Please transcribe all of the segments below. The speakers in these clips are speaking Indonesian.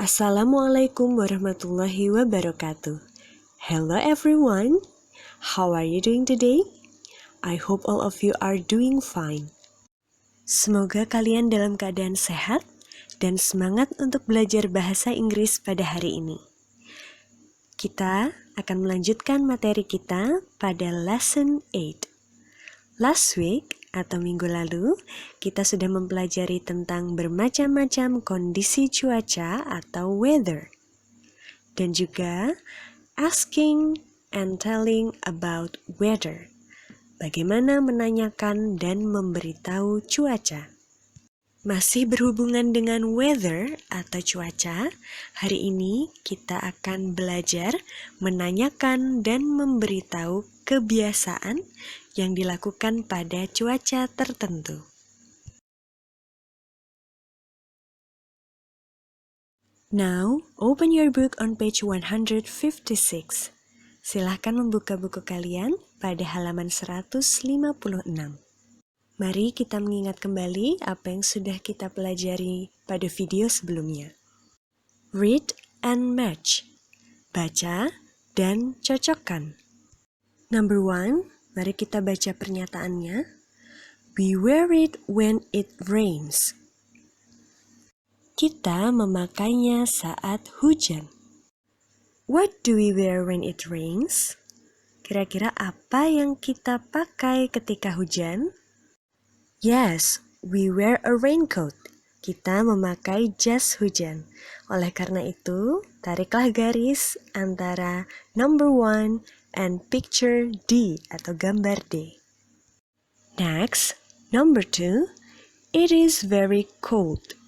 Assalamualaikum warahmatullahi wabarakatuh. Hello everyone, how are you doing today? I hope all of you are doing fine. Semoga kalian dalam keadaan sehat dan semangat untuk belajar bahasa Inggris pada hari ini. Kita akan melanjutkan materi kita pada lesson 8. Last week atau minggu lalu, kita sudah mempelajari tentang bermacam-macam kondisi cuaca atau weather. Dan juga asking and telling about weather. Bagaimana menanyakan dan memberitahu cuaca. Masih berhubungan dengan weather atau cuaca, hari ini kita akan belajar menanyakan dan memberitahu kebiasaan yang dilakukan pada cuaca tertentu. Now, open your book on page 156. Silahkan membuka buku kalian pada halaman 156. Mari kita mengingat kembali apa yang sudah kita pelajari pada video sebelumnya. Read and match. Baca dan cocokkan. Number 1, mari kita baca pernyataannya. We wear it when it rains. Kita memakainya saat hujan. What do we wear when it rains? Kira-kira apa yang kita pakai ketika hujan? Yes, we wear a raincoat. Kita memakai jas hujan. Oleh karena itu, tariklah garis antara number 1 and picture D atau gambar D. Next, number 2, it is very cold.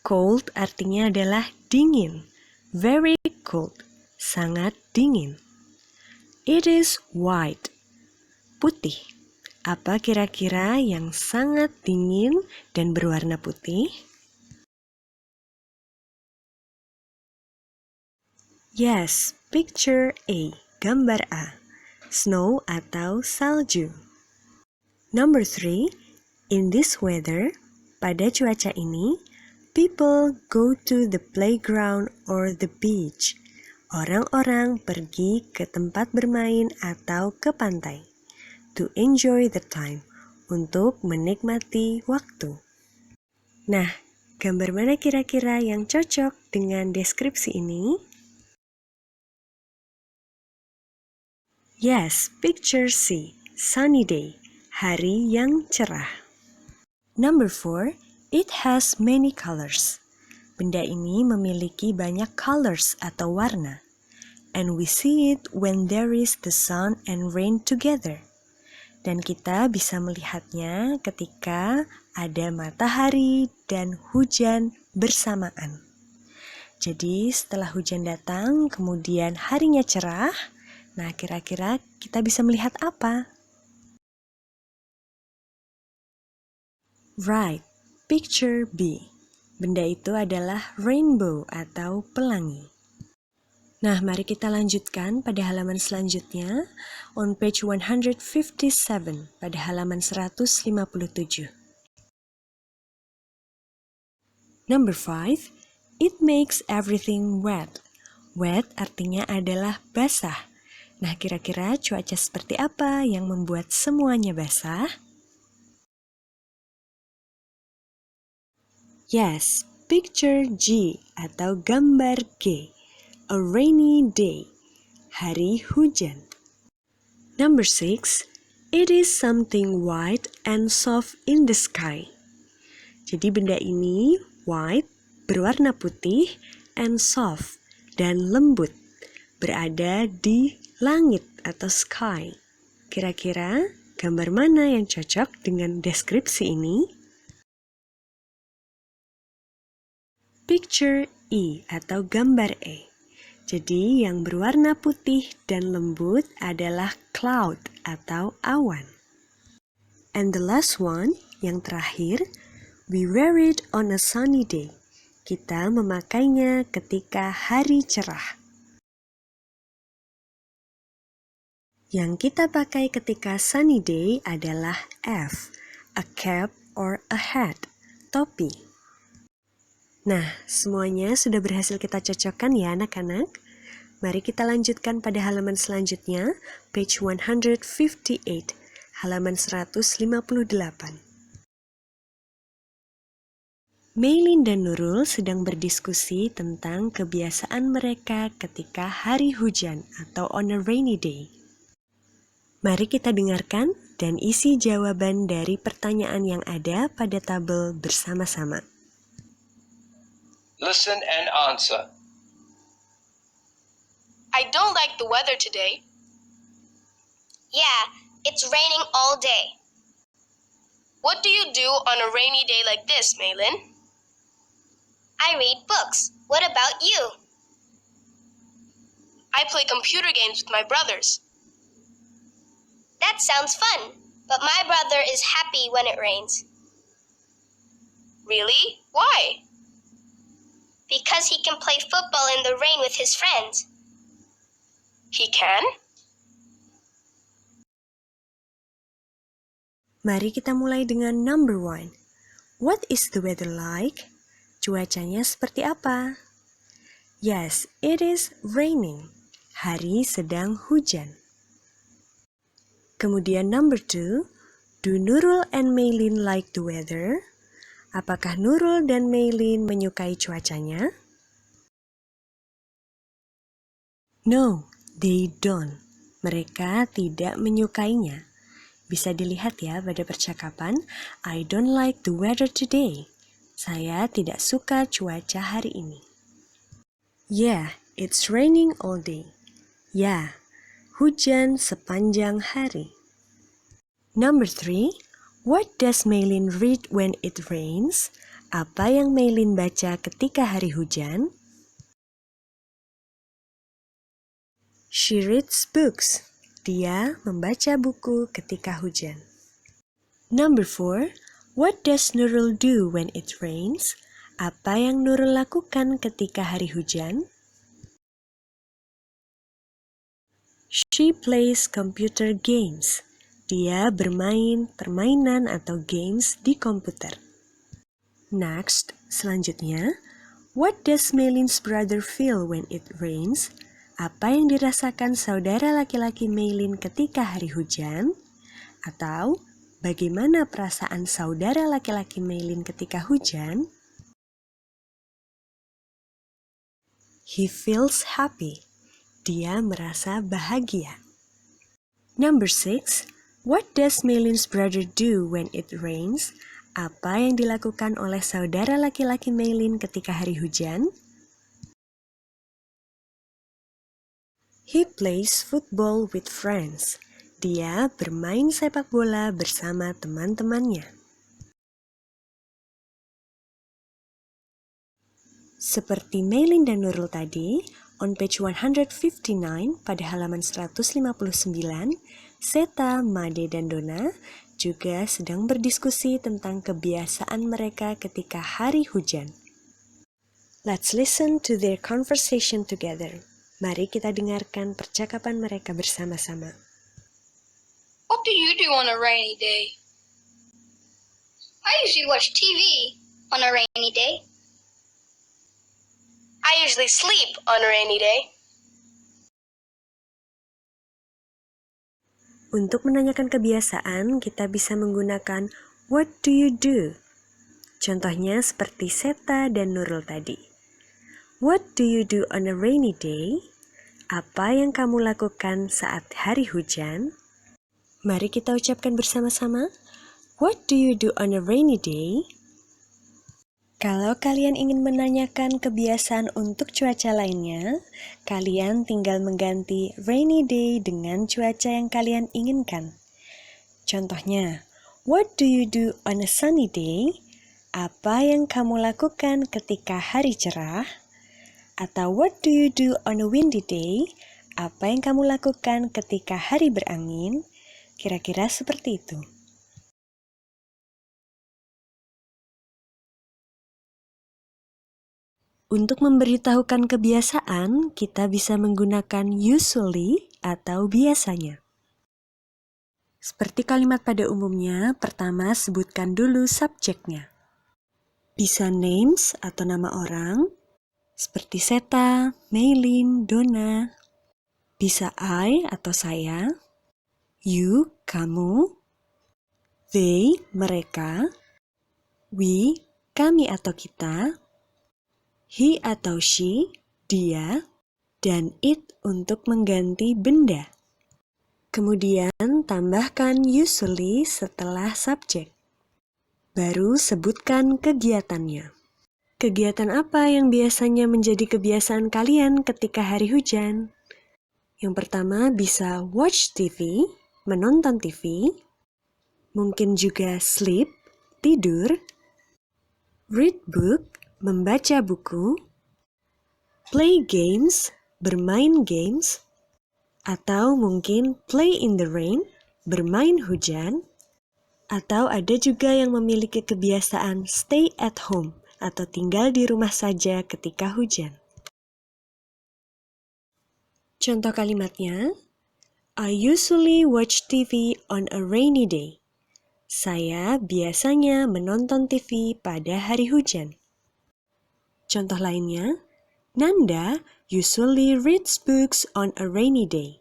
Cold artinya adalah dingin. Very cold, sangat dingin. It is white, putih. Apa kira-kira yang sangat dingin dan berwarna putih? Yes, picture A, gambar A. Snow atau salju. Number 3, in this weather, pada cuaca ini, people go to the playground or the beach. Orang-orang pergi ke tempat bermain atau ke pantai. To enjoy the time, untuk menikmati waktu. Nah, gambar mana kira-kira yang cocok dengan deskripsi ini? Yes, picture C, sunny day, hari yang cerah. Number 4, it has many colors. Benda ini memiliki banyak colors atau warna. And we see it when there is the sun and rain together. Dan kita bisa melihatnya ketika ada matahari dan hujan bersamaan. Jadi setelah hujan datang, kemudian harinya cerah, nah kira-kira kita bisa melihat apa? Right, picture B. Benda itu adalah rainbow atau pelangi. Nah, mari kita lanjutkan pada halaman selanjutnya, on page 157, pada halaman 157. Number 5, it makes everything wet. Wet artinya adalah basah. Nah, kira-kira cuaca seperti apa yang membuat semuanya basah? Yes, picture G atau gambar G. A rainy day, hari hujan. Number 6, it is something white and soft in the sky. Jadi benda ini white, berwarna putih, and soft, dan lembut, berada di langit atau sky. Kira-kira gambar mana yang cocok dengan deskripsi ini? Picture E atau gambar E. Jadi yang berwarna putih dan lembut adalah cloud atau awan. And the last one, yang terakhir, we wear it on a sunny day. Kita memakainya ketika hari cerah. Yang kita pakai ketika sunny day adalah F, a cap or a hat, topi. Nah, semuanya sudah berhasil kita cocokkan ya anak-anak? Mari kita lanjutkan pada halaman selanjutnya, page 158, halaman 158. Maylin dan Nurul sedang berdiskusi tentang kebiasaan mereka ketika hari hujan atau on a rainy day. Mari kita dengarkan dan isi jawaban dari pertanyaan yang ada pada tabel bersama-sama. Listen and answer. I don't like the weather today. Yeah, it's raining all day. What do you do on a rainy day like this, Maylin? I read books. What about you? I play computer games with my brothers. That sounds fun, but my brother is happy when it rains. Really? Why? Because he can play football in the rain with his friends. He can? Mari kita mulai dengan number 1. What is the weather like? Cuacanya seperti apa? Yes, it is raining. Hari sedang hujan. Kemudian number 2. Do Nurul and Maylin like the weather? Apakah Nurul dan Maylin menyukai cuacanya? No, they don't. Mereka tidak menyukainya. Bisa dilihat ya pada percakapan, I don't like the weather today. Saya tidak suka cuaca hari ini. Yeah, it's raining all day. Ya, hujan sepanjang hari. Number 3, what does Maylin read when it rains? Apa yang Maylin baca ketika hari hujan? She reads books. Dia membaca buku ketika hujan. Number 4, what does Nurul do when it rains? Apa yang Nurul lakukan ketika hari hujan? She plays computer games. Dia bermain permainan atau games di komputer. Next, selanjutnya, what does Maylin's brother feel when it rains? Apa yang dirasakan saudara laki-laki Maylin ketika hari hujan? Atau, bagaimana perasaan saudara laki-laki Maylin ketika hujan? He feels happy. Dia merasa bahagia. Number 6, what does Maylin's brother do when it rains? Apa yang dilakukan oleh saudara laki-laki Maylin ketika hari hujan? He plays football with friends. Dia bermain sepak bola bersama teman-temannya. Seperti Maylin dan Nurul tadi, on page 159 pada halaman 159, Seta, Made, dan Dona juga sedang berdiskusi tentang kebiasaan mereka ketika hari hujan. Let's listen to their conversation together. Mari kita dengarkan percakapan mereka bersama-sama. What do you do on a rainy day? I usually watch TV on a rainy day. I usually sleep on a rainy day. Untuk menanyakan kebiasaan, kita bisa menggunakan what do you do? Contohnya seperti Seta dan Nurul tadi. What do you do on a rainy day? Apa yang kamu lakukan saat hari hujan? Mari kita ucapkan bersama-sama. What do you do on a rainy day? Kalau kalian ingin menanyakan kebiasaan untuk cuaca lainnya, kalian tinggal mengganti rainy day dengan cuaca yang kalian inginkan. Contohnya, what do you do on a sunny day? Apa yang kamu lakukan ketika hari cerah? Atau what do you do on a windy day? Apa yang kamu lakukan ketika hari berangin? Kira-kira seperti itu. Untuk memberitahukan kebiasaan, kita bisa menggunakan usually atau biasanya. Seperti kalimat pada umumnya, pertama sebutkan dulu subjeknya. Bisa names atau nama orang, seperti Seta, Maylin, Donna. Bisa I atau saya, you, kamu, they, mereka, we, kami atau kita, he atau she, dia, dan it untuk mengganti benda. Kemudian tambahkan usually setelah subjek. Baru sebutkan kegiatannya. Kegiatan apa yang biasanya menjadi kebiasaan kalian ketika hari hujan? Yang pertama bisa watch TV, menonton TV. Mungkin juga sleep, tidur. Read book, membaca buku. Play games, bermain games. Atau mungkin play in the rain, bermain hujan. Atau ada juga yang memiliki kebiasaan stay at home atau tinggal di rumah saja ketika hujan. Contoh kalimatnya, I usually watch TV on a rainy day. Saya biasanya menonton TV pada hari hujan. Contoh lainnya, Nanda usually reads books on a rainy day.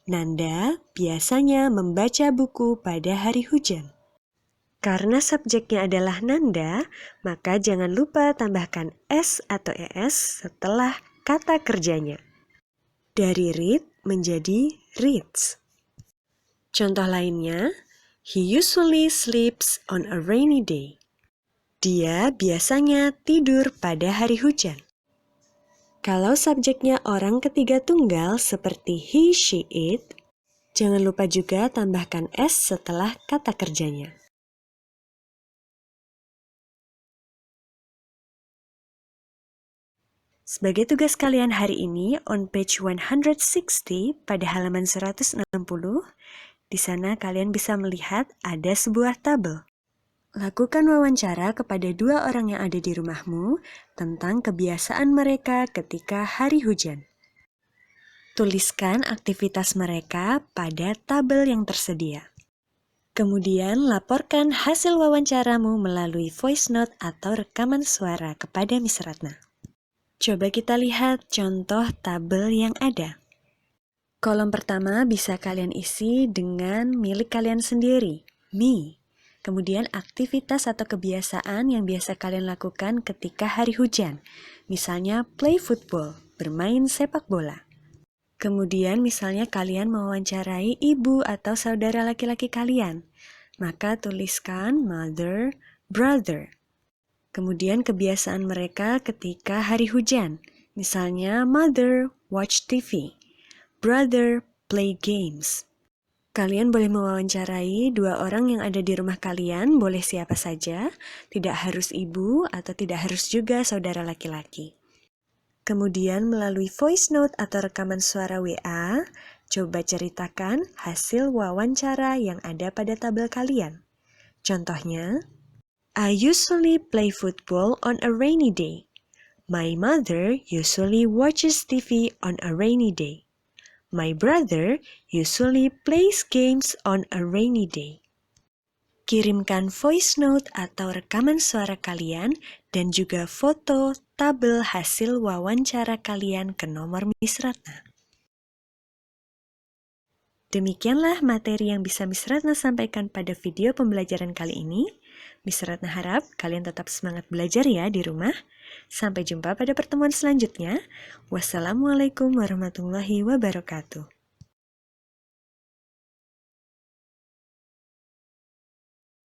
Nanda biasanya membaca buku pada hari hujan. Karena subjeknya adalah Nanda, maka jangan lupa tambahkan S atau ES setelah kata kerjanya. Dari read menjadi reads. Contoh lainnya, he usually sleeps on a rainy day. Dia biasanya tidur pada hari hujan. Kalau subjeknya orang ketiga tunggal seperti he, she, it, jangan lupa juga tambahkan S setelah kata kerjanya. Sebagai tugas kalian hari ini, on page 160 pada halaman 160, di sana kalian bisa melihat ada sebuah tabel. Lakukan wawancara kepada 2 orang yang ada di rumahmu tentang kebiasaan mereka ketika hari hujan. Tuliskan aktivitas mereka pada tabel yang tersedia. Kemudian laporkan hasil wawancaramu melalui voice note atau rekaman suara kepada Miss Ratna. Coba kita lihat contoh tabel yang ada. Kolom pertama bisa kalian isi dengan milik kalian sendiri, me. Kemudian aktivitas atau kebiasaan yang biasa kalian lakukan ketika hari hujan. Misalnya play football, bermain sepak bola. Kemudian misalnya kalian mewawancarai ibu atau saudara laki-laki kalian. Maka tuliskan mother, brother. Kemudian kebiasaan mereka ketika hari hujan. Misalnya mother, watch TV. Brother, play games. Kalian boleh mewawancarai 2 orang yang ada di rumah kalian, boleh siapa saja, tidak harus ibu atau tidak harus juga saudara laki-laki. Kemudian melalui voice note atau rekaman suara WA, coba ceritakan hasil wawancara yang ada pada tabel kalian. Contohnya, I usually play football on a rainy day. My mother usually watches TV on a rainy day. My brother usually plays games on a rainy day. Kirimkan voice note atau rekaman suara kalian dan juga foto tabel hasil wawancara kalian ke nomor Miss Ratna. Demikianlah materi yang bisa Miss Ratna sampaikan pada video pembelajaran kali ini. Miss Ratna harap kalian tetap semangat belajar ya di rumah. Sampai jumpa pada pertemuan selanjutnya. Wassalamualaikum warahmatullahi wabarakatuh.